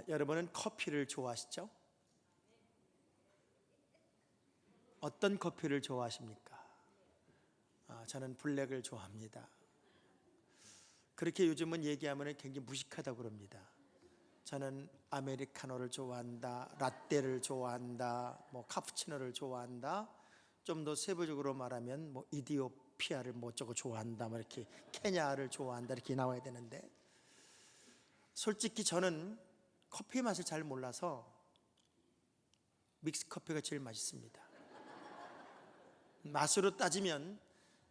여러분은 커피를 좋아하시죠? 어떤 커피를 좋아하십니까? 저는 블랙을 좋아합니다. 그렇게 요즘은 얘기하면 굉장히 무식하다고 그럽니다. 저는 아메리카노를 좋아한다, 라떼를 좋아한다, 카푸치노를 좋아한다. 좀 더 세부적으로 말하면 이디오피아를 어쩌고 좋아한다, 이렇게 케냐를 좋아한다, 이렇게 나와야 되는데, 솔직히 저는 커피 맛을 잘 몰라서 믹스 커피가 제일 맛있습니다. 맛으로 따지면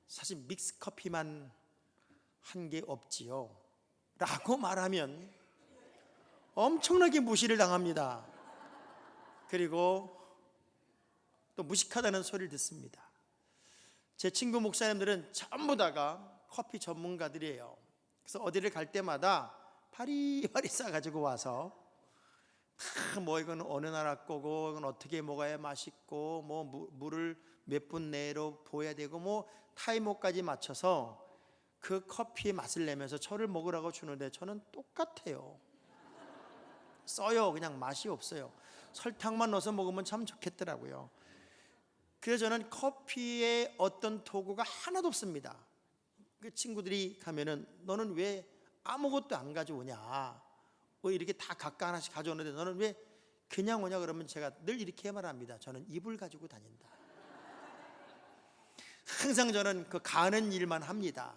사실 믹스 커피만 한 게 없지요 라고 말하면 엄청나게 무시를 당합니다. 그리고 또 무식하다는 소리를 듣습니다. 제 친구 목사님들은 전부 다가 커피 전문가들이에요. 그래서 어디를 갈 때마다 바리바리 싸가지고 와서 이건 어느 나라 거고, 이건 어떻게 먹어야 맛있고, 물을 몇 분 내로 부어야 되고, 타이머까지 맞춰서 그 커피의 맛을 내면서 저를 먹으라고 주는데, 저는 똑같아요. 써요. 그냥 맛이 없어요. 설탕만 넣어서 먹으면 참 좋겠더라고요. 그래서 저는 커피에 어떤 도구가 하나도 없습니다. 그 친구들이 가면은 너는 왜 아무것도 안 가져오냐, 이렇게 다 각각 하나씩 가져오는데 너는 왜 그냥 오냐 그러면 제가 늘 이렇게 말합니다. 저는 입을 가지고 다닌다. 항상 저는 그 가는 일만 합니다.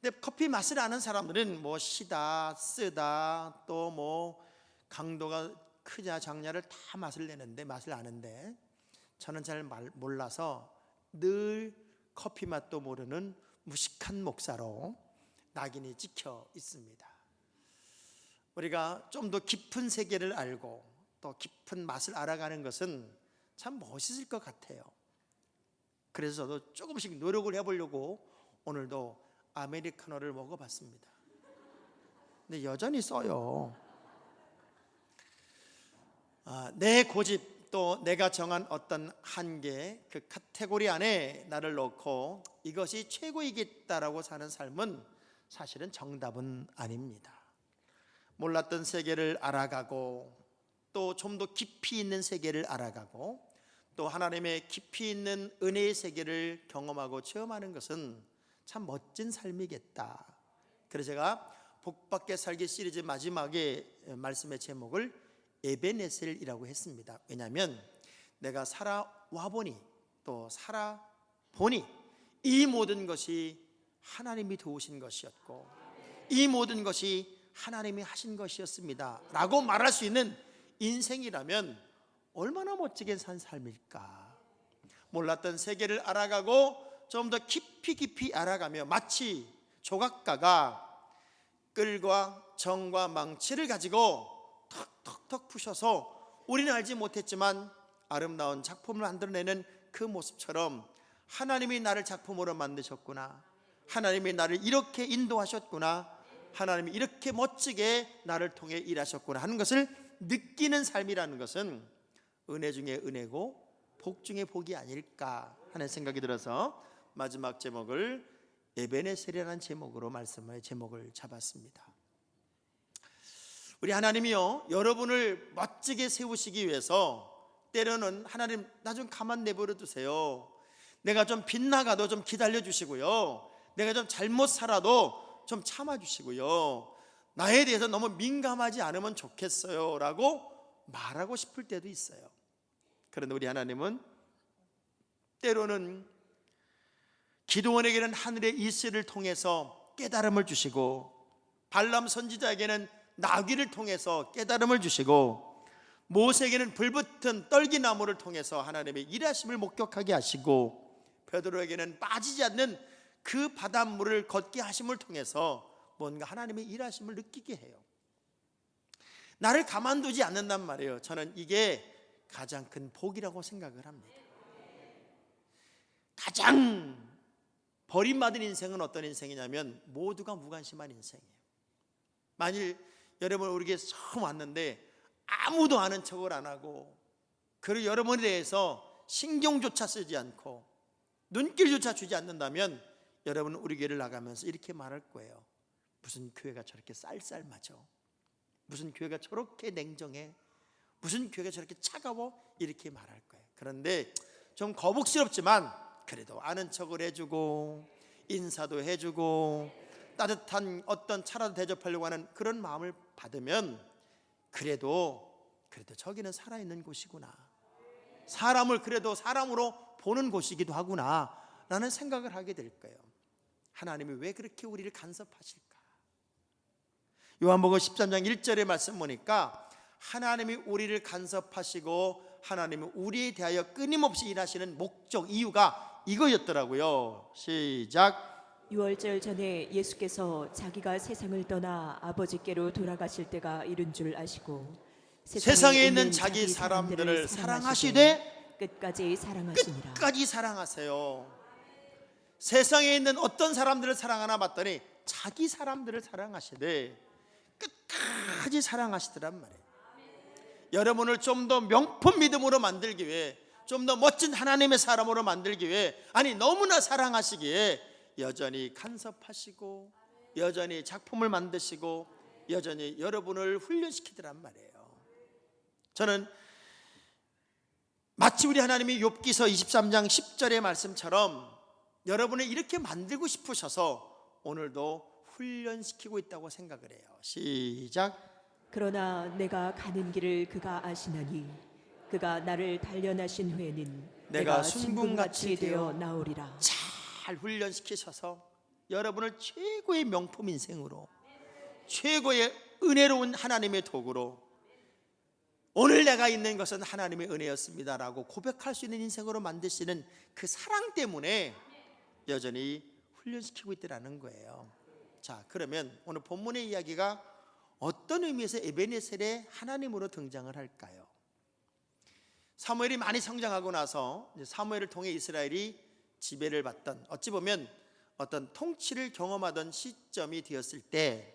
근데 커피 맛을 아는 사람들은 시다, 쓰다, 또 강도가 크냐 작냐를 다 맛을 아는데, 저는 잘 몰라서 늘 커피 맛도 모르는 무식한 목사로 낙인이 찍혀 있습니다. 우리가 좀 더 깊은 세계를 알고 또 깊은 맛을 알아가는 것은 참 멋있을 것 같아요. 그래서 저도 조금씩 노력을 해보려고 오늘도 아메리카노를 먹어봤습니다. 근데 여전히 써요. 내 고집, 또 내가 정한 어떤 한계, 그 카테고리 안에 나를 넣고 이것이 최고이겠다라고 사는 삶은 사실은 정답은 아닙니다. 몰랐던 세계를 알아가고, 또 좀 더 깊이 있는 세계를 알아가고, 또 하나님의 깊이 있는 은혜의 세계를 경험하고 체험하는 것은 참 멋진 삶이겠다. 그래서 제가 복받게 살기 시리즈 마지막에 말씀의 제목을 에베네셀이라고 했습니다. 왜냐하면 내가 살아와 보니, 또 살아보니 이 모든 것이 하나님이 도우신 것이었고, 이 모든 것이 하나님이 하신 것이었습니다 라고 말할 수 있는 인생이라면 얼마나 멋지게 산 삶일까. 몰랐던 세계를 알아가고 좀 더 깊이 알아가며, 마치 조각가가 끌과 정과 망치를 가지고 턱턱턱 푸셔서 우리는 알지 못했지만 아름다운 작품을 만들어내는 그 모습처럼, 하나님이 나를 작품으로 만드셨구나, 하나님이 나를 이렇게 인도하셨구나, 하나님이 이렇게 멋지게 나를 통해 일하셨구나 하는 것을 느끼는 삶이라는 것은 은혜 중에 은혜고 복 중에 복이 아닐까 하는 생각이 들어서 마지막 제목을 에베네셀이라는 제목으로 말씀의 제목을 잡았습니다. 우리 하나님이요, 여러분을 멋지게 세우시기 위해서 때로는 하나님 나 좀 가만 내버려 두세요, 내가 좀 빗나가도 좀 기다려 주시고요, 내가 좀 잘못 살아도 좀 참아주시고요, 나에 대해서 너무 민감하지 않으면 좋겠어요 라고 말하고 싶을 때도 있어요. 그런데 우리 하나님은 때로는 기드온에게는 하늘의 이슬을 통해서 깨달음을 주시고, 발람 선지자에게는 나귀를 통해서 깨달음을 주시고, 모세에게는 불붙은 떨기나무를 통해서 하나님의 일하심을 목격하게 하시고, 베드로에게는 빠지지 않는 그 바닷물을 걷게 하심을 통해서 뭔가 하나님의 일하심을 느끼게 해요. 나를 가만두지 않는단 말이에요. 저는 이게 가장 큰 복이라고 생각을 합니다. 가장 버림받은 인생은 어떤 인생이냐면 모두가 무관심한 인생이에요. 만일 여러분 우리에게 처음 왔는데 아무도 아는 척을 안 하고, 그리고 여러분에 대해서 신경조차 쓰지 않고 눈길조차 주지 않는다면, 여러분은 우리 교회를 나가면서 이렇게 말할 거예요. 무슨 교회가 저렇게 쌀쌀맞아, 무슨 교회가 저렇게 냉정해? 무슨 교회가 저렇게 차가워? 이렇게 말할 거예요. 그런데 좀 거북스럽지만 그래도 아는 척을 해주고 인사도 해주고 따뜻한 어떤 차라도 대접하려고 하는 그런 마음을 받으면 그래도 저기는 살아있는 곳이구나, 사람을 그래도 사람으로 보는 곳이기도 하구나 라는 생각을 하게 될 거예요. 하나님이 왜 그렇게 우리를 간섭하실까? 요한복음 13장 1절의 말씀 보니까 하나님이 우리를 간섭하시고 하나님이 우리에 대하여 끊임없이 일하시는 목적, 이유가 이거였더라고요. 시작. 유월절 전에 예수께서 자기가 세상을 떠나 아버지께로 돌아가실 때가 이른 줄 아시고 세상에 있는 자기 사람들을 사랑하시되 끝까지 사랑하시니라. 끝까지 사랑하세요. 세상에 있는 어떤 사람들을 사랑하나 봤더니 자기 사람들을 사랑하시되 끝까지 사랑하시더란 말이에요. 여러분을 좀 더 명품 믿음으로 만들기 위해, 좀 더 멋진 하나님의 사람으로 만들기 위해, 아니 너무나 사랑하시기에 여전히 간섭하시고 여전히 작품을 만드시고 여전히 여러분을 훈련시키더란 말이에요. 저는 마치 우리 하나님이 욥기서 23장 10절의 말씀처럼 여러분을 이렇게 만들고 싶으셔서 오늘도 훈련시키고 있다고 생각을 해요. 시작. 그러나 내가 가는 길을 그가 아시나니 그가 나를 단련하신 후에는 내가 순금같이 되어 나오리라. 잘 훈련시키셔서 여러분을 최고의 명품 인생으로, 최고의 은혜로운 하나님의 도구로, 오늘 내가 있는 것은 하나님의 은혜였습니다라고 고백할 수 있는 인생으로 만드시는 그 사랑 때문에 여전히 훈련시키고 있더라는 거예요. 자, 그러면 오늘 본문의 이야기가 어떤 의미에서 에베네셀의 하나님으로 등장을 할까요? 사무엘이 많이 성장하고 나서 사무엘을 통해 이스라엘이 지배를 받던, 어찌 보면 어떤 통치를 경험하던 시점이 되었을 때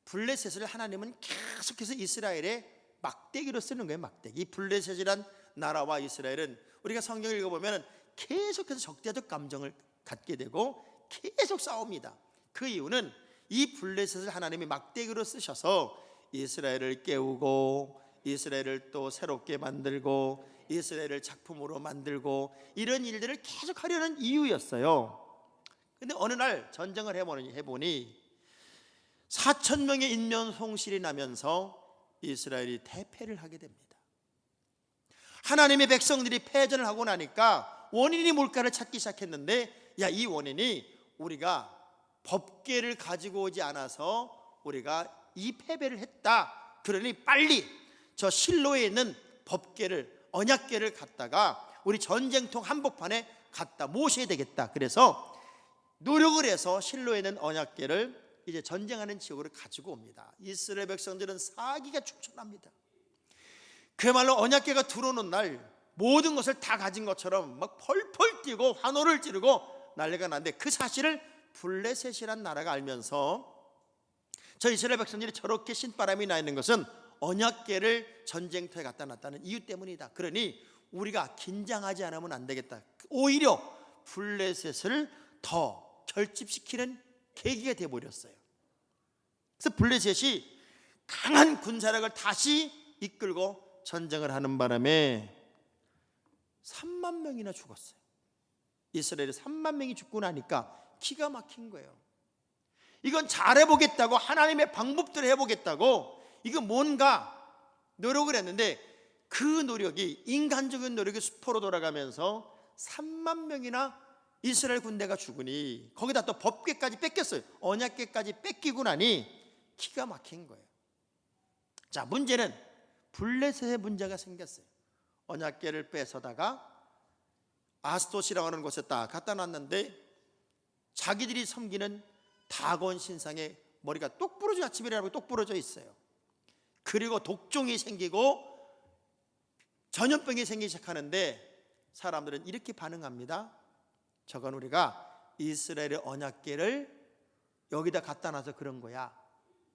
블레셋을 하나님은 계속해서 이스라엘의 막대기로 쓰는 거예요. 막대기. 이 블레셋이란 나라와 이스라엘은 우리가 성경을 읽어보면 계속해서 적대적 감정을 갖게 되고 계속 싸웁니다. 그 이유는 이 블레셋을 하나님이 막대기로 쓰셔서 이스라엘을 깨우고 이스라엘을 또 새롭게 만들고 이스라엘을 작품으로 만들고 이런 일들을 계속 하려는 이유였어요. 근데 어느 날 전쟁을 해보니 4,000명의 인면 송실이 나면서 이스라엘이 대패를 하게 됩니다. 하나님의 백성들이 패전을 하고 나니까 원인이 뭘까를 찾기 시작했는데, 야, 이 원인이 우리가 법궤를 가지고 오지 않아서 우리가 이 패배를 했다. 그러니 빨리 저 실로에 있는 법궤를, 언약궤를 갖다가 우리 전쟁통 한복판에 갖다 모셔야 되겠다. 그래서 노력을 해서 실로에 있는 언약궤를 이제 전쟁하는 지역으로 가지고 옵니다. 이스라엘 백성들은 사기가 충천합니다. 그야말로 언약궤가 들어오는 날 모든 것을 다 가진 것처럼 막 펄펄 뛰고 환호를 지르고 난리가 났는데, 그 사실을 블레셋이란 나라가 알면서 저 이스라엘 백성들이 저렇게 신바람이 나 있는 것은 언약궤를 전쟁터에 갖다 놨다는 이유 때문이다. 그러니 우리가 긴장하지 않으면 안 되겠다. 오히려 블레셋을 더 결집시키는 계기가 되어버렸어요. 그래서 블레셋이 강한 군사력을 다시 이끌고 전쟁을 하는 바람에 3만 명이나 죽었어요. 이스라엘이 3만 명이 죽고 나니까 기가 막힌 거예요. 이건 잘해보겠다고, 하나님의 방법대로 해보겠다고 이거 뭔가 노력을 했는데 그 노력이, 인간적인 노력이 수포로 돌아가면서 3만 명이나 이스라엘 군대가 죽으니 거기다 또 법궤까지 뺏겼어요. 언약궤까지 뺏기고 나니 기가 막힌 거예요. 자, 문제는 블레셋의 문제가 생겼어요. 언약궤를 뺏어다가 아스돗이라고 하는 곳에 딱 갖다 놨는데 자기들이 섬기는 다곤 신상에 머리가 똑 부러져, 아침이라고 똑 부러져 있어요. 그리고 독종이 생기고 전염병이 생기기 시작하는데 사람들은 이렇게 반응합니다. 저건 우리가 이스라엘의 언약궤를 여기다 갖다 놔서 그런 거야,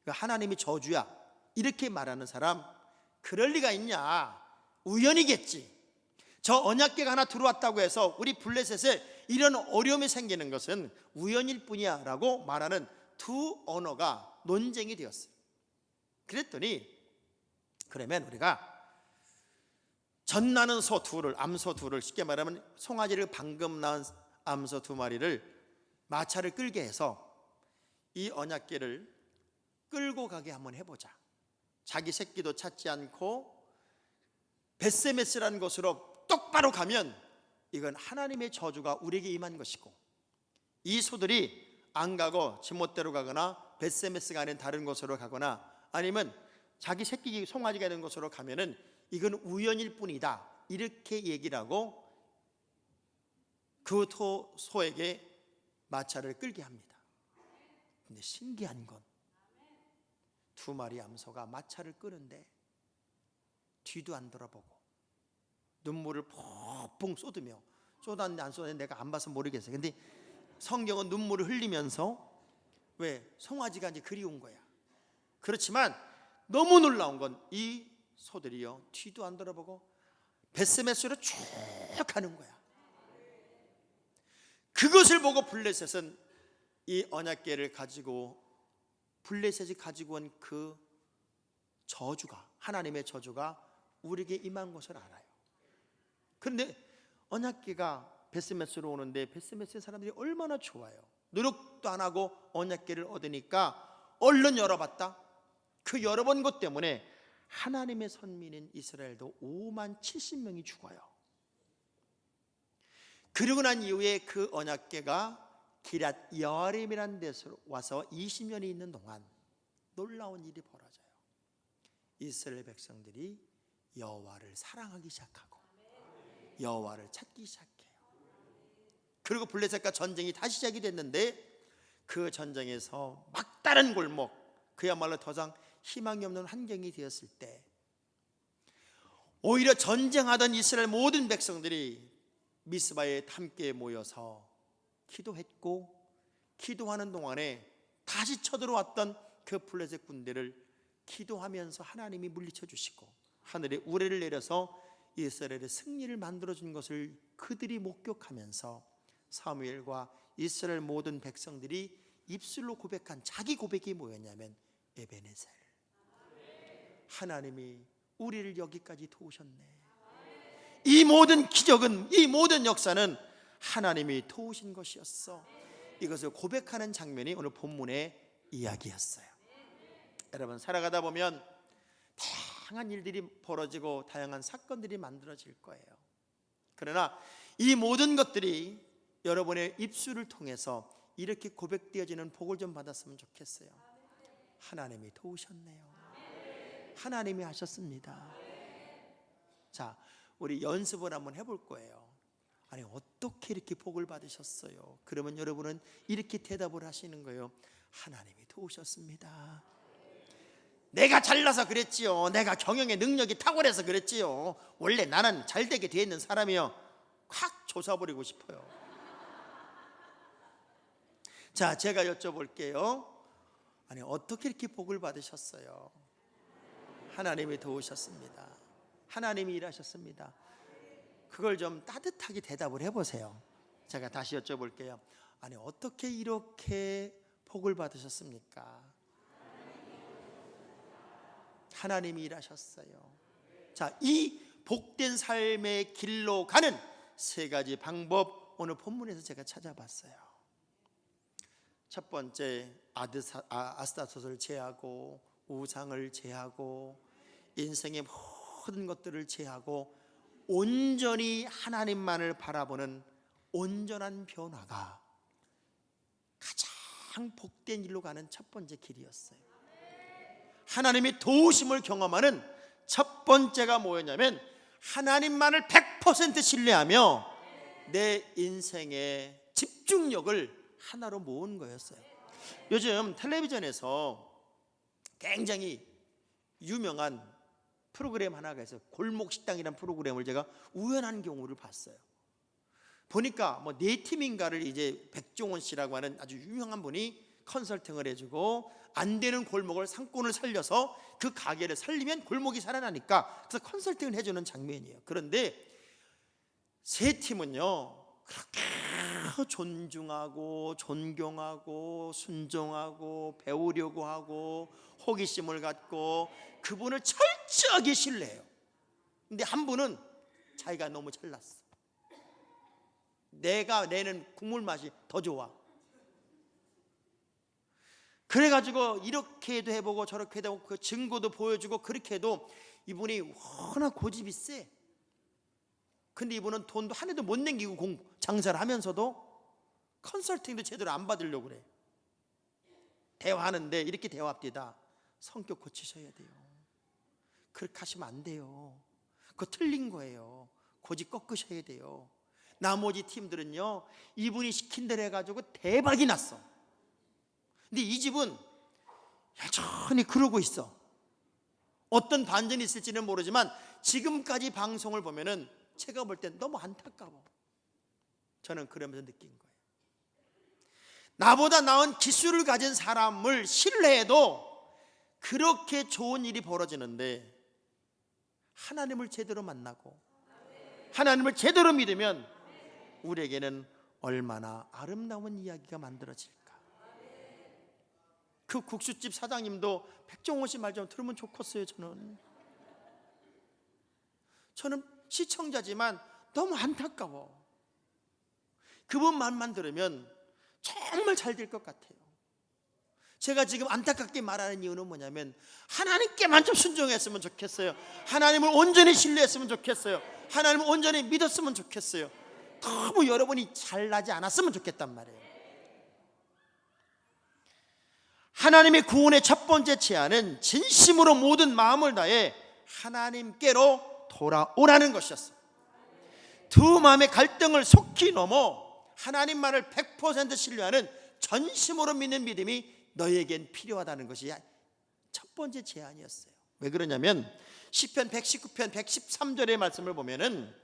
하나님이 저주야, 이렇게 말하는 사람, 그럴 리가 있냐, 우연이겠지. 저 언약궤가 하나 들어왔다고 해서 우리 블레셋에 이런 어려움이 생기는 것은 우연일 뿐이야 라고 말하는 두 언어가 논쟁이 되었어요. 그랬더니 그러면 우리가 젖나는 소 둘을, 암소 둘을, 쉽게 말하면 송아지를 방금 낳은 암소 2마리를 마차를 끌게 해서 이 언약궤를 끌고 가게 한번 해보자. 자기 새끼도 찾지 않고 벳세메스라는 곳으로 똑바로 가면 이건 하나님의 저주가 우리에게 임한 것이고, 이 소들이 안 가고 지멋대로 가거나 벳세메스가 아닌 다른 곳으로 가거나 아니면 자기 새끼 송아지가 있는 곳으로 가면은 이건 우연일 뿐이다, 이렇게 얘기를 하고 그 소에게 마차를 끌게 합니다. 근데 신기한 건 2마리 암소가 마차를 끄는데 뒤도 안 돌아보고 눈물을 펑펑 쏟으며, 쏟았는데 안 쏟았는데 내가 안 봐서 모르겠어요. 근데 성경은 눈물을 흘리면서, 왜? 송아지가 이제 그리운 거야. 그렇지만 너무 놀라운 건 이 소들이요, 뒤도 안 돌아보고 벳세메스로 쭉 가는 거야. 그것을 보고 블레셋은 이 언약궤를 가지고, 블레셋이 가지고 온 그 저주가, 하나님의 저주가 우리에게 임한 것을 알아요. 그런데 언약궤가 벳세메스로 오는데 벳세메스의 사람들이 얼마나 좋아요. 노력도 안 하고 언약궤를 얻으니까 얼른 열어봤다. 그 열어본 것 때문에 하나님의 선민인 이스라엘도 5만 70명이 죽어요. 그러고 난 이후에 그 언약궤가 기랏 여아림이라는 데서 와서 20년이 있는 동안 놀라운 일이 벌어져요. 이스라엘 백성들이 여호와를 사랑하기 시작하고 여호와를 찾기 시작해요. 그리고 블레셋과 전쟁이 다시 시작이 됐는데, 그 전쟁에서 막다른 골목, 그야말로 더 이상 희망이 없는 환경이 되었을 때, 오히려 전쟁하던 이스라엘 모든 백성들이 미스바에 함께 모여서 기도했고, 기도하는 동안에 다시 쳐들어왔던 그 블레셋 군대를 기도하면서 하나님이 물리쳐 주시고 하늘에 우레를 내려서 이스라엘의 승리를 만들어준 것을 그들이 목격하면서 사무엘과 이스라엘 모든 백성들이 입술로 고백한 자기 고백이 뭐였냐면, 에베네셀, 하나님이 우리를 여기까지 도우셨네. 이 모든 기적은, 이 모든 역사는 하나님이 도우신 것이었어. 이것을 고백하는 장면이 오늘 본문의 이야기였어요. 여러분, 살아가다 보면 다양한 일들이 벌어지고 다양한 사건들이 만들어질 거예요. 그러나 이 모든 것들이 여러분의 입술을 통해서 이렇게 고백되어지는 복을 좀 받았으면 좋겠어요. 하나님이 도우셨네요. 하나님이 하셨습니다. 자, 우리 연습을 한번 해볼 거예요. 아니, 어떻게 이렇게 복을 받으셨어요? 그러면 여러분은 이렇게 대답을 하시는 거예요. 하나님이 도우셨습니다. 내가 잘나서 그랬지요. 내가 경영의 능력이 탁월해서 그랬지요. 원래 나는 잘되게 돼 있는 사람이요. 확 조사버리고 싶어요. 자, 제가 여쭤볼게요. 아니, 어떻게 이렇게 복을 받으셨어요? 하나님이 도우셨습니다. 하나님이 일하셨습니다. 그걸 좀 따뜻하게 대답을 해보세요. 제가 다시 여쭤볼게요. 아니, 어떻게 이렇게 복을 받으셨습니까? 하나님이 일하셨어요. 자, 이 복된 삶의 길로 가는 3가지 방법, 오늘 본문에서 제가 찾아봤어요. 첫 번째, 아스타롯을 제하고 우상을 제하고 인생의 모든 것들을 제하고 온전히 하나님만을 바라보는 온전한 변화가 가장 복된 일로 가는 첫 번째 길이었어요. 하나님의 도우심을 경험하는 첫 번째가 뭐였냐면, 하나님만을 100% 신뢰하며 내 인생의 집중력을 하나로 모은 거였어요. 요즘 텔레비전에서 굉장히 유명한 프로그램 하나가 있어요. 골목식당이라는 프로그램을 제가 우연한 경우를 봤어요. 보니까 뭐 4팀인가를 이제 백종원 씨라고 하는 아주 유명한 분이 컨설팅을 해주고, 안 되는 골목을 상권을 살려서 그 가게를 살리면 골목이 살아나니까, 그래서 컨설팅을 해주는 장면이에요. 그런데 3팀은요 그렇게 존중하고 존경하고 순종하고 배우려고 하고 호기심을 갖고 그분을 철저하게 신뢰해요. 근데 한 분은 자기가 너무 잘났어. 내가 내는 국물 맛이 더 좋아. 그래가지고 이렇게도 해보고 저렇게도 해보고 그 증거도 보여주고 그렇게 해도 이분이 워낙 고집이 세. 근데 이분은 돈도 한 해도 못 남기고 장사를 하면서도 컨설팅도 제대로 안 받으려고 그래. 대화하는데 이렇게 대화합니다. 성격 고치셔야 돼요. 그렇게 하시면 안 돼요. 그거 틀린 거예요. 고집 꺾으셔야 돼요. 나머지 팀들은요, 이분이 시킨 대로 해가지고 대박이 났어. 근데 이 집은 여전히 그러고 있어. 어떤 반전이 있을지는 모르지만 지금까지 방송을 보면은 제가 볼 땐 너무 안타까워. 저는 그러면서 느낀 거예요. 나보다 나은 기술을 가진 사람을 신뢰해도 그렇게 좋은 일이 벌어지는데 하나님을 제대로 만나고 하나님을 제대로 믿으면 우리에게는 얼마나 아름다운 이야기가 만들어질까. 그 국수집 사장님도 백종원 씨 말 좀 들으면 좋겠어요. 저는 시청자지만 너무 안타까워. 그분 말만 들으면 정말 잘 될 것 같아요. 제가 지금 안타깝게 말하는 이유는 뭐냐면 하나님께만 좀 순종했으면 좋겠어요. 하나님을 온전히 신뢰했으면 좋겠어요. 하나님을 온전히 믿었으면 좋겠어요. 너무 여러분이 잘나지 않았으면 좋겠단 말이에요. 하나님의 구원의 첫 번째 제안은 진심으로 모든 마음을 다해 하나님께로 돌아오라는 것이었어요. 두 마음의 갈등을 속히 넘어 하나님만을 100% 신뢰하는 전심으로 믿는 믿음이 너에겐 필요하다는 것이 첫 번째 제안이었어요. 왜 그러냐면 시편 119편 113절의 말씀을 보면은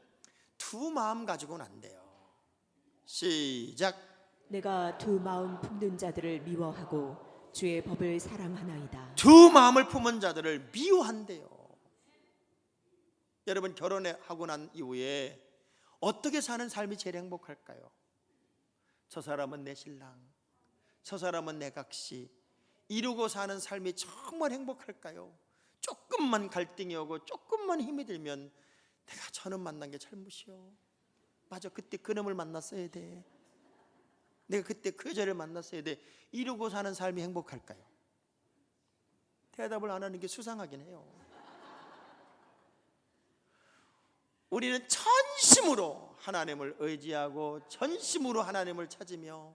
두 마음 가지고는 안 돼요. 시작. 내가 두 마음 품는 자들을 미워하고 주의 법을 사랑하나이다. 두 마음을 품은 자들을 미워한대요. 여러분 결혼하고 난 이후에 어떻게 사는 삶이 제일 행복할까요? 저 사람은 내 신랑, 저 사람은 내 각시, 이루고 사는 삶이 정말 행복할까요? 조금만 갈등이 오고 조금만 힘이 들면 내가 저놈 만난 게 잘못이요. 맞아, 그때 그놈을 만났어야 돼. 내가 그때 그 여자를 만났어야 돼. 이루고 사는 삶이 행복할까요? 대답을 안 하는 게 수상하긴 해요. 우리는 전심으로 하나님을 의지하고 전심으로 하나님을 찾으며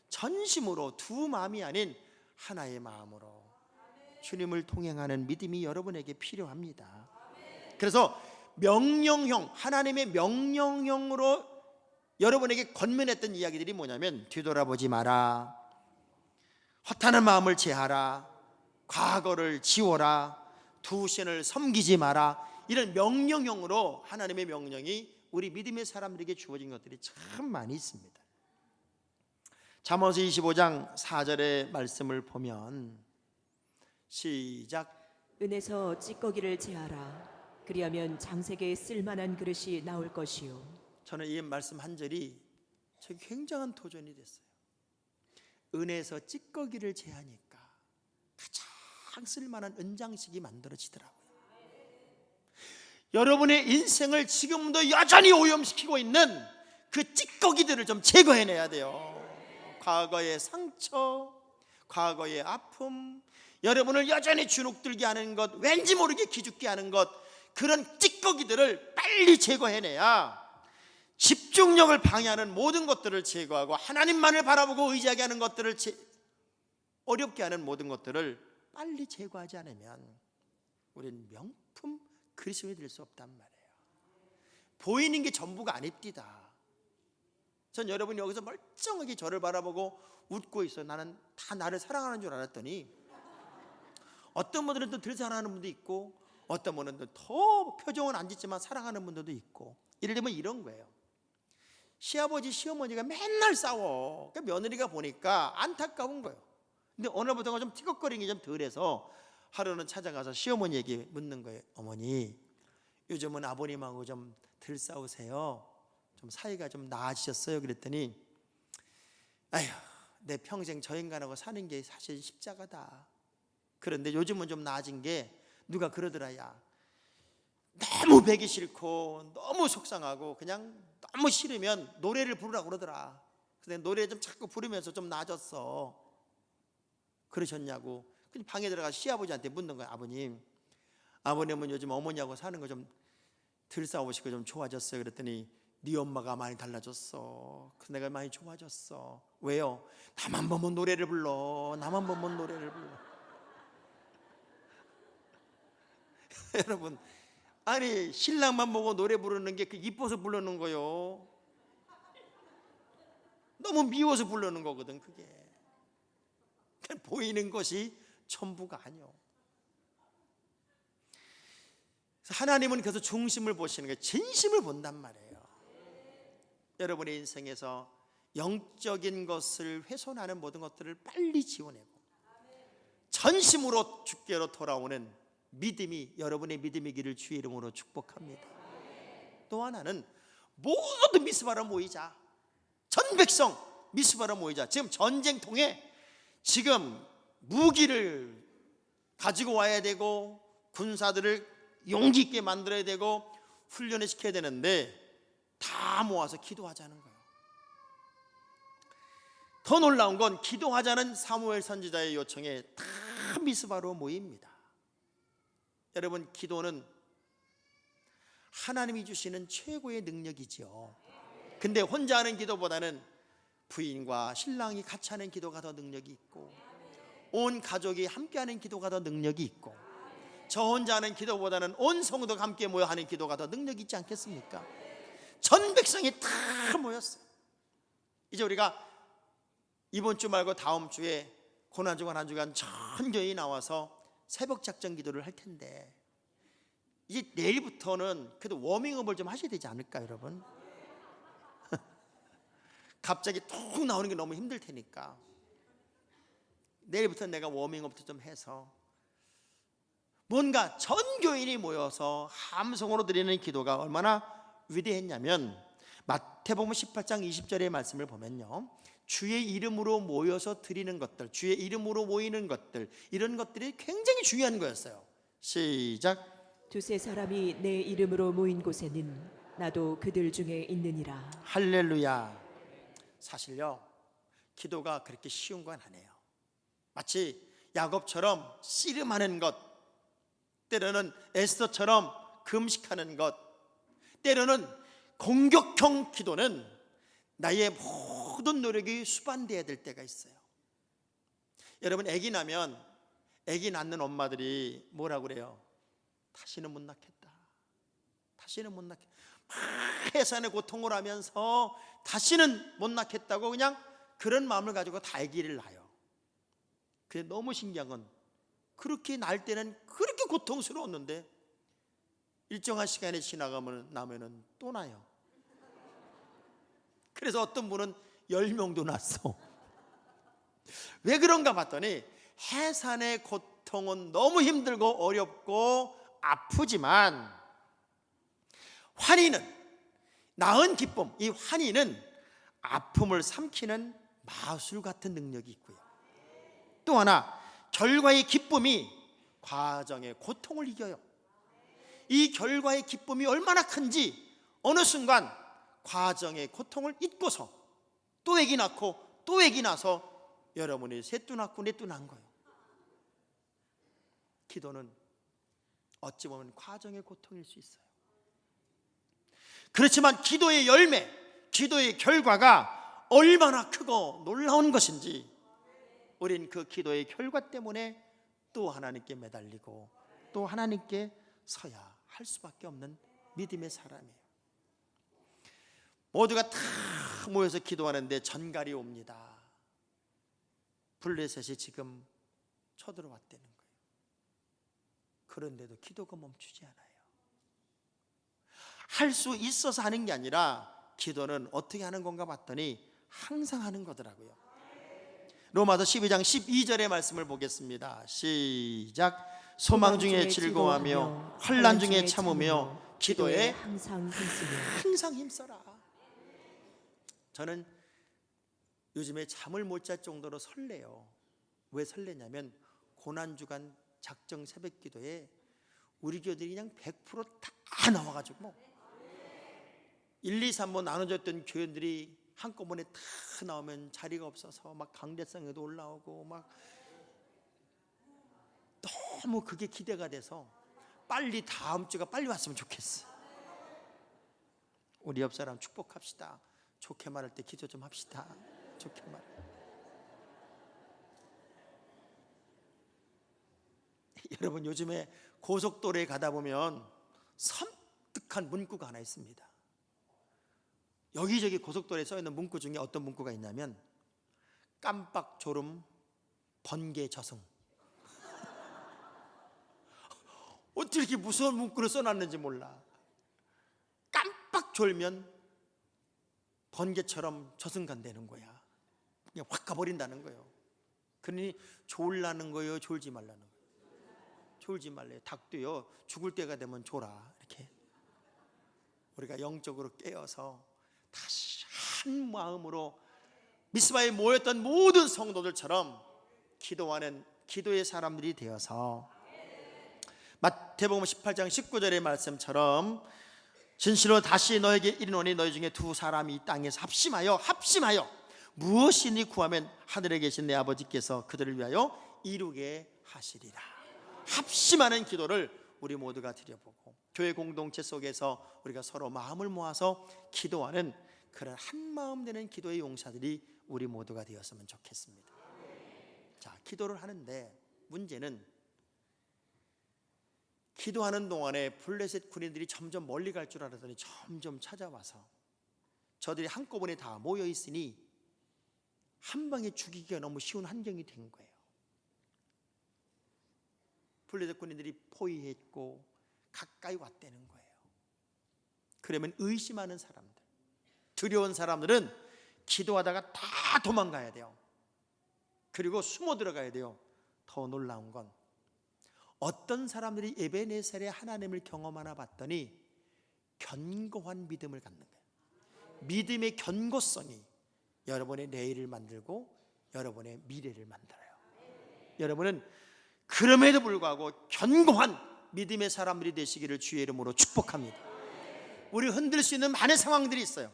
전심으로 두 마음이 아닌 하나의 마음으로 주님을 동행하는 믿음이 여러분에게 필요합니다. 그래서 명령형, 하나님의 명령형으로 여러분에게 권면했던 이야기들이 뭐냐면 뒤돌아보지 마라, 허탄한 마음을 제하라, 과거를 지워라, 두 신을 섬기지 마라. 이런 명령형으로 하나님의 명령이 우리 믿음의 사람들에게 주어진 것들이 참 많이 있습니다. 잠언서 25장 4절의 말씀을 보면 시작. 은에서 찌꺼기를 제하라. 그리하면 장색에 쓸만한 그릇이 나올 것이요. 저는 이 말씀 한 절이 저게 굉장한 도전이 됐어요. 은에서 찌꺼기를 제하니까 가장 쓸만한 은장식이 만들어지더라고요. 여러분의 인생을 지금도 여전히 오염시키고 있는 그 찌꺼기들을 좀 제거해내야 돼요. 과거의 상처, 과거의 아픔, 여러분을 여전히 주눅들게 하는 것, 왠지 모르게 기죽게 하는 것, 그런 찌꺼기들을 빨리 제거해내야 집중력을 방해하는 모든 것들을 제거하고 하나님만을 바라보고 의지하게 하는 것들을 어렵게 하는 모든 것들을 빨리 제거하지 않으면 우리는 명품 그리스도인이 될 수 없단 말이에요. 보이는 게 전부가 아닙니다. 전 여러분이 여기서 멀쩡하게 저를 바라보고 웃고 있어요. 나는 다 나를 사랑하는 줄 알았더니 어떤 분들은 또 덜 사랑하는 분도 있고 어떤 분은 더 표정은 안 짓지만 사랑하는 분들도 있고, 예를 들면 이런 거예요. 시아버지 시어머니가 맨날 싸워. 그러니까 며느리가 보니까 안타까운 거예요. 근데 어느 날부터가 좀 티격거리는 게 좀 덜해서 하루는 찾아가서 시어머니에게 묻는 거예요. 어머니, 요즘은 아버님하고 좀 덜 싸우세요? 좀 사이가 좀 나아지셨어요? 그랬더니 아휴, 내 평생 저 인간하고 사는 게 사실 십자가다. 그런데 요즘은 좀 나아진 게 누가 그러더라. 야, 너무 배기 싫고 너무 속상하고 그냥 너무 싫으면 노래를 부르라고 그러더라. 근데 노래 좀 자꾸 부르면서 좀 나아졌어. 그러셨냐고. 그냥 방에 들어가서 시아버지한테 묻는 거야. 아버님은 요즘 어머니하고 사는 거 좀 덜 싸우시고 좀 좋아졌어요? 그랬더니 네 엄마가 많이 달라졌어. 그래서 내가 많이 좋아졌어. 왜요? 나만 보면 노래를 불러. 나만 보면 노래를 불러. 여러분, 아니 신랑만 보고 노래 부르는 게 그 이뻐서 부르는 거요. 너무 미워서 부르는 거거든. 그게 그냥 보이는 것이 전부가 아니요. 하나님은 그래서 중심을 보시는 거예요. 진심을 본단 말이에요. 여러분의 인생에서 영적인 것을 훼손하는 모든 것들을 빨리 지워내고 전심으로 주께로 돌아오는 믿음이 여러분의 믿음의 길을 주의 이름으로 축복합니다. 또 하나는 모두 미스바로 모이자. 전 백성 미스바로 모이자. 지금 전쟁통에 지금 무기를 가지고 와야 되고 군사들을 용기 있게 만들어야 되고 훈련을 시켜야 되는데 다 모아서 기도하자는 거예요. 더 놀라운 건 기도하자는 사무엘 선지자의 요청에 다 미스바로 모입니다. 여러분, 기도는 하나님이 주시는 최고의 능력이죠. 근데 혼자 하는 기도보다는 부인과 신랑이 같이 하는 기도가 더 능력이 있고 온 가족이 함께 하는 기도가 더 능력이 있고 저 혼자 하는 기도보다는 온 성도가 함께 모여 하는 기도가 더 능력이 있지 않겠습니까? 전 백성이 다 모였어요. 이제 우리가 이번 주 말고 다음 주에 고난주간 한 주간 전 교회에 나와서 새벽 작전 기도를 할 텐데 이제 내일부터는 그래도 워밍업을 좀 하셔야 되지 않을까 여러분? 갑자기 툭 나오는 게 너무 힘들 테니까 내일부터 내가 워밍업도 좀 해서 뭔가 전 교인이 모여서 함성으로 드리는 기도가 얼마나 위대했냐면 마태복음 18장 20절의 말씀을 보면요, 주의 이름으로 모여서 드리는 것들, 주의 이름으로 모이는 것들, 이런 것들이 굉장히 중요한 거였어요. 시작. 두세 사람이 내 이름으로 모인 곳에는 나도 그들 중에 있느니라. 할렐루야. 사실요, 기도가 그렇게 쉬운 건 아니에요. 마치 야곱처럼 씨름하는 것, 때로는 에스더처럼 금식하는 것, 때로는 공격형 기도는 나의 모든 노력이 수반돼야 될 때가 있어요. 여러분, 아기 나면 아기 낳는 엄마들이 뭐라고 그래요? 다시는 못 낳겠다. 다시는 못 낳겠다. 막 해산의 고통을 하면서 다시는 못 낳겠다고 그냥 그런 마음을 가지고 다 아기를 낳아요. 그게 너무 신기한 건 그렇게 낳을 때는 그렇게 고통스러웠는데 일정한 시간이 나면은 또 나요. 그래서 어떤 분은 10명도 낳았어. 왜 그런가 봤더니 해산의 고통은 너무 힘들고 어렵고 아프지만 환희는, 낳은 기쁨, 이 환희는 아픔을 삼키는 마술 같은 능력이 있고요, 또 하나 결과의 기쁨이 과정의 고통을 이겨요. 이 결과의 기쁨이 얼마나 큰지 어느 순간 과정의 고통을 잊고서 또 아기 낳고 또 아기 낳아서 여러분이 셋도 낳고 넷도 낳은 거예요. 기도는 어찌 보면 과정의 고통일 수 있어요. 그렇지만 기도의 열매, 기도의 결과가 얼마나 크고 놀라운 것인지 우린 그 기도의 결과 때문에 또 하나님께 매달리고 또 하나님께 서야 할 수밖에 없는 믿음의 사람이에요. 모두가 다 모여서 기도하는데 전갈이 옵니다. 블레셋이 지금 쳐들어왔다는 거예요. 그런데도 기도가 멈추지 않아요. 할 수 있어서 하는 게 아니라 기도는 어떻게 하는 건가 봤더니 항상 하는 거더라고요. 로마서 12장 12절의 말씀을 보겠습니다. 시작. 소망 중에 즐거워하며 환난 중에 참으며 기도에 항상 힘쓰며. 항상 힘써라. 저는 요즘에 잠을 못 잘 정도로 설레요. 왜 설레냐면 고난주간 작정 새벽기도에 우리 교들이 그냥 100%다 나와가지고 1, 2, 3번 나눠졌던 교인들이 한꺼번에 다 나오면 자리가 없어서 막 강대상에도 올라오고 막 너무 그게 기대가 돼서 빨리 다음 주가 빨리 왔으면 좋겠어. 우리 옆 사람 축복합시다. 좋게 말할 때 기도 좀 합시다. 좋게 말. 여러분, 요즘에 고속도로에 가다 보면 섬뜩한 문구가 하나 있습니다. 여기저기 고속도로에 써 있는 문구 중에 어떤 문구가 있냐면 깜빡 졸음 번개 저승. 어떻게 이렇게 무서운 문구를 써놨는지 몰라. 깜빡 졸면 번개처럼 저승 간다는 거야. 그냥 확 가버린다는 거예요. 그러니 졸라는 거예요, 졸지 말라는 거예요? 졸지 말래요. 닭도요, 죽을 때가 되면 졸아. 이렇게 우리가 영적으로 깨어서 다시 한 마음으로 미스바에 모였던 모든 성도들처럼 기도하는 기도의 사람들이 되어서 마태복음 18장 19절의 말씀처럼 진실로 다시 너에게 이르노니 너희 중에 두 사람이 이 땅에서 합심하여 무엇이니 구하면 하늘에 계신 내 아버지께서 그들을 위하여 이루게 하시리라. 합심하는 기도를 우리 모두가 드려보고 교회 공동체 속에서 우리가 서로 마음을 모아서 기도하는 그런 한마음 되는 기도의 용사들이 우리 모두가 되었으면 좋겠습니다. 자, 기도를 하는데 문제는 기도하는 동안에 블레셋 군인들이 점점 멀리 갈 줄 알았더니 점점 찾아와서 저들이 한꺼번에 다 모여 있으니 한 방에 죽이기가 너무 쉬운 환경이 된 거예요. 블레셋 군인들이 포위했고 가까이 왔다는 거예요. 그러면 의심하는 사람들, 두려운 사람들은 기도하다가 다 도망가야 돼요. 그리고 숨어 들어가야 돼요. 더 놀라운 건 어떤 사람들이 에베네셀의 하나님을 경험하나 봤더니 견고한 믿음을 갖는 거예요. 믿음의 견고성이 여러분의 내일을 만들고 여러분의 미래를 만들어요. 여러분은 그럼에도 불구하고 견고한 믿음의 사람들이 되시기를 주의 이름으로 축복합니다. 우리 흔들 수 있는 많은 상황들이 있어요.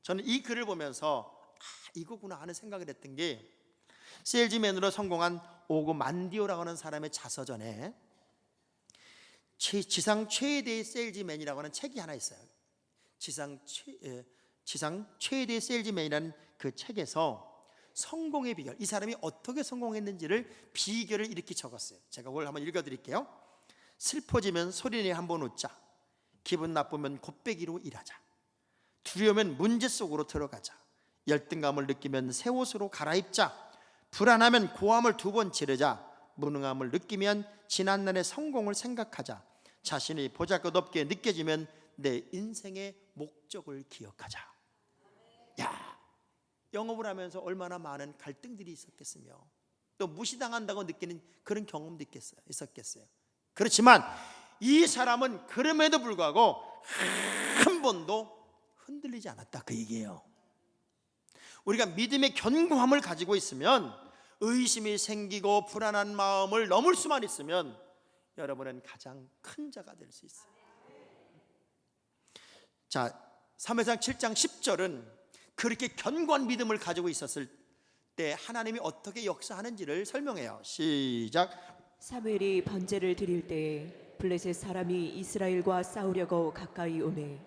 저는 이 글을 보면서 이거구나 하는 생각을 했던 게 세일즈맨으로 성공한 오고 만디오라고 하는 사람의 자서전에 지상 최대의 세일즈맨이라고 하는 책이 하나 있어요. 지상 최대의 세일즈맨이라는 그 책에서 성공의 비결, 이 사람이 어떻게 성공했는지를 비결을 이렇게 적었어요. 제가 그걸 한번 읽어드릴게요. 슬퍼지면 소리내 한번 웃자. 기분 나쁘면 곱빼기로 일하자. 두려우면 문제 속으로 들어가자. 열등감을 느끼면 새 옷으로 갈아입자. 불안하면 고함을 2번 지르자. 무능함을 느끼면 지난날의 성공을 생각하자. 자신이 보잘것없게 느껴지면 내 인생의 목적을 기억하자. 야, 영업을 하면서 얼마나 많은 갈등들이 있었겠으며 또 무시당한다고 느끼는 그런 경험도 있었겠어요. 그렇지만 이 사람은 그럼에도 불구하고 한 번도 흔들리지 않았다, 그 얘기예요. 우리가 믿음의 견고함을 가지고 있으면, 의심이 생기고 불안한 마음을 넘을 수만 있으면 여러분은 가장 큰 자가 될 수 있어요. 자, 사무엘상 7장 10절은 그렇게 견고한 믿음을 가지고 있었을 때 하나님이 어떻게 역사하는지를 설명해요. 시작. 사무엘이 번제를 드릴 때에 블레셋 사람이 이스라엘과 싸우려고 가까이 오매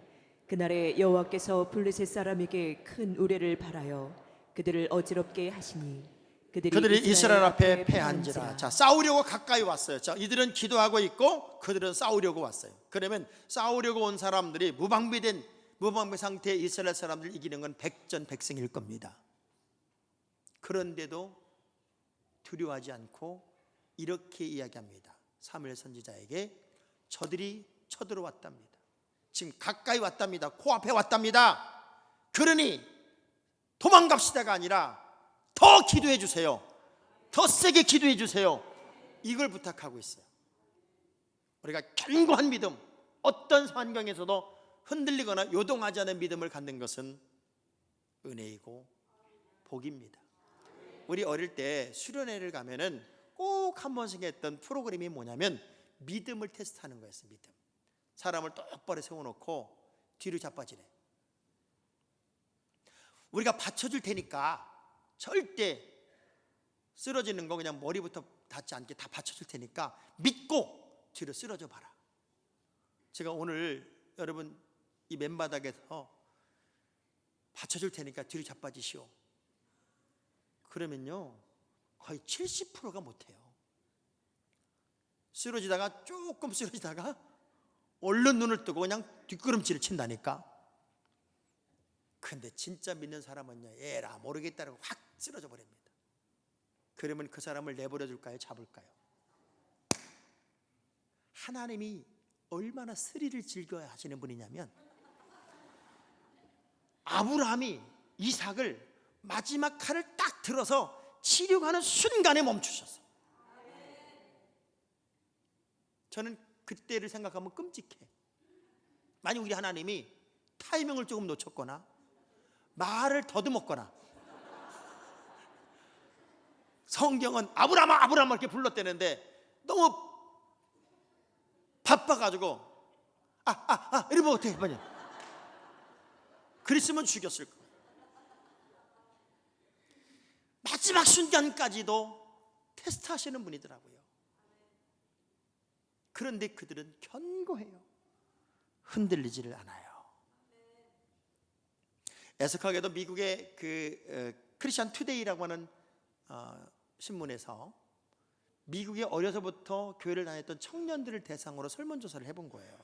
그날에 여호와께서 블레셋 사람에게 큰 우레를 발하여 그들을 어지럽게 하시니 그들이 이스라엘 앞에 패한지라. 자, 싸우려고 가까이 왔어요. 자, 이들은 기도하고 있고 그들은 싸우려고 왔어요. 그러면 싸우려고 온 사람들이 무방비 상태의 이스라엘 사람들 이기는 건 백전백승일 겁니다. 그런데도 두려워하지 않고 이렇게 이야기합니다. 사무엘 선지자에게 저들이 쳐들어왔답니다. 지금 가까이 왔답니다. 코앞에 왔답니다. 그러니 도망갑시다가 아니라 더 기도해 주세요. 더 세게 기도해 주세요. 이걸 부탁하고 있어요. 우리가 견고한 믿음, 어떤 환경에서도 흔들리거나 요동하지 않은 믿음을 갖는 것은 은혜이고 복입니다. 우리 어릴 때 수련회를 가면은 꼭 한 번씩 했던 프로그램이 뭐냐면 믿음을 테스트하는 거였어요. 믿음. 사람을 똑바로 세워놓고 뒤로 자빠지래. 우리가 받쳐줄 테니까 절대 쓰러지는 거 그냥 머리부터 닿지 않게 다 받쳐줄 테니까 믿고 뒤로 쓰러져 봐라. 제가 오늘 여러분 이 맨바닥에서 받쳐줄 테니까 뒤로 자빠지시오. 그러면요 거의 70%가 못해요. 쓰러지다가 조금 쓰러지다가 얼른 눈을 뜨고 그냥 뒷걸음질을 친다니까. 근데 진짜 믿는 사람은요 에라 모르겠다라고 확 쓰러져 버립니다. 그러면 그 사람을 내버려 줄까요? 잡을까요? 하나님이 얼마나 스릴을 즐겨야 하시는 분이냐면 아브라함이 이삭을 마지막 칼을 딱 들어서 치려고 하는 순간에 멈추셨어요. 저는 그때를 생각하면 끔찍해. 만약 우리 하나님이 타이밍을 조금 놓쳤거나 말을 더듬었거나 성경은 아브라함아 아브라함아 이렇게 불렀대는데 너무 바빠가지고 이러면 어떻게 하냐. 그랬으면 죽였을 거예요. 마지막 순간까지도 테스트하시는 분이더라고요. 그런데 그들은 견고해요. 흔들리지를 않아요. 애석하게도 미국의 크리스천 투데이라고 하는 신문에서 미국에 어려서부터 교회를 다녔던 청년들을 대상으로 설문조사를 해본 거예요.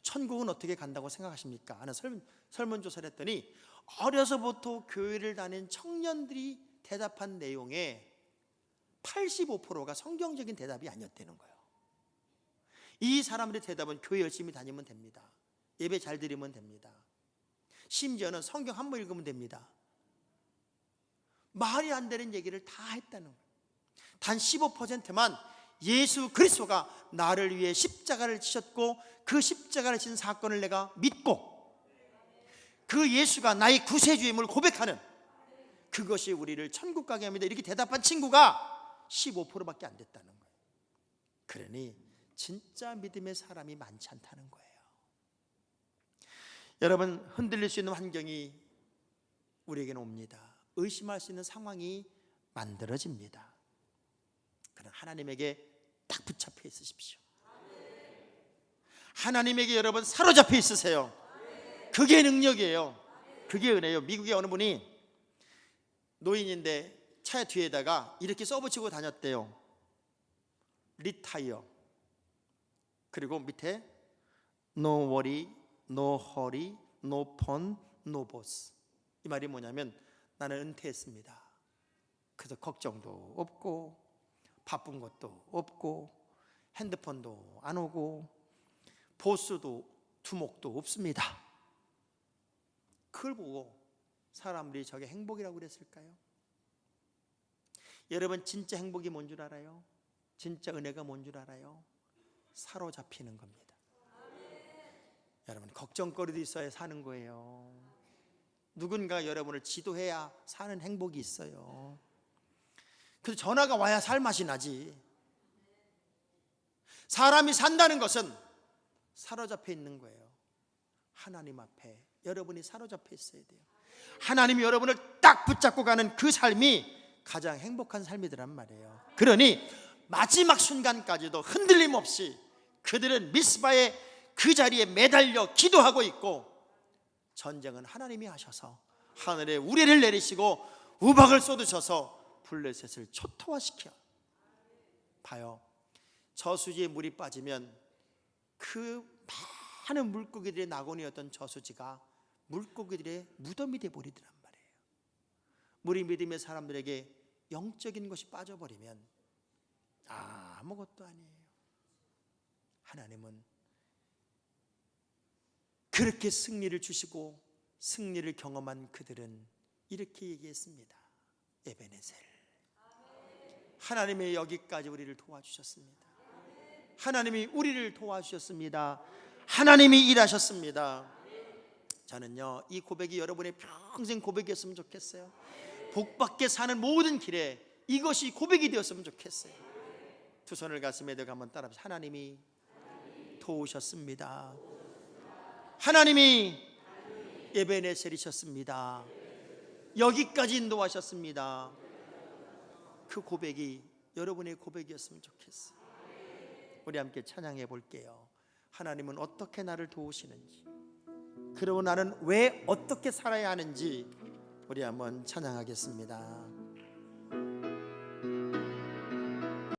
천국은 어떻게 간다고 생각하십니까? 하는 설문조사를 했더니 어려서부터 교회를 다닌 청년들이 대답한 내용의 85%가 성경적인 대답이 아니었다는 거예요. 이 사람들의 대답은 교회 열심히 다니면 됩니다. 예배 잘 드리면 됩니다. 심지어는 성경 한 번 읽으면 됩니다. 말이 안 되는 얘기를 다 했다는 거예요. 단 15%만 예수 그리스도가 나를 위해 십자가를 지셨고 그 십자가를 진 사건을 내가 믿고 그 예수가 나의 구세주임을 고백하는 그것이 우리를 천국 가게 합니다. 이렇게 대답한 친구가 15%밖에 안 됐다는 거예요. 그러니 진짜 믿음의 사람이 많지 않다는 거예요. 여러분, 흔들릴 수 있는 환경이 우리에게는 옵니다. 의심할 수 있는 상황이 만들어집니다. 그러나 하나님에게 딱 붙잡혀 있으십시오. 하나님에게 여러분 사로잡혀 있으세요. 그게 능력이에요. 그게 은혜예요. 미국의 어느 분이 노인인데 차 뒤에다가 이렇게 써붙이고 다녔대요. 리타이어. 그리고 밑에 No worry, no hurry, no fun, no boss. 이 말이 뭐냐면 나는 은퇴했습니다. 그래서 걱정도 없고 바쁜 것도 없고 핸드폰도 안 오고 보스도 두목도 없습니다. 그걸 보고 사람들이 저게 행복이라고 그랬을까요? 여러분 진짜 행복이 뭔 줄 알아요? 진짜 은혜가 뭔 줄 알아요? 사로잡히는 겁니다. 여러분 걱정거리도 있어야 사는 거예요. 누군가 여러분을 지도해야 사는 행복이 있어요. 그래서 전화가 와야 살 맛이 나지. 사람이 산다는 것은 사로잡혀 있는 거예요. 하나님 앞에 여러분이 사로잡혀 있어야 돼요. 하나님이 여러분을 딱 붙잡고 가는 그 삶이 가장 행복한 삶이더란 말이에요. 그러니 마지막 순간까지도 흔들림 없이 그들은 미스바의 그 자리에 매달려 기도하고 있고 전쟁은 하나님이 하셔서 하늘에 우레를 내리시고 우박을 쏟으셔서 블레셋을 초토화시켜. 봐요. 저수지에 물이 빠지면 그 많은 물고기들의 낙원이었던 저수지가 물고기들의 무덤이 되어버리더란 말이에요. 우리 믿음의 사람들에게 영적인 것이 빠져버리면 아무것도 아니에요. 하나님은 그렇게 승리를 주시고 승리를 경험한 그들은 이렇게 얘기했습니다. 에베네셀, 하나님이 여기까지 우리를 도와주셨습니다. 하나님이 우리를 도와주셨습니다. 하나님이 일하셨습니다. 저는요 이 고백이 여러분의 평생 고백이었으면 좋겠어요. 복받게 사는 모든 길에 이것이 고백이 되었으면 좋겠어요. 두 손을 가슴에 대고 한번 따라합시다. 하나님이 도우셨습니다. 하나님이 에베네셀이셨습니다. 여기까지 인도하셨습니다. 그 고백이 여러분의 고백이었으면 좋겠어요. 우리 함께 찬양해 볼게요. 하나님은 어떻게 나를 도우시는지, 그리고 나는 왜 어떻게 살아야 하는지 우리 한번 찬양하겠습니다.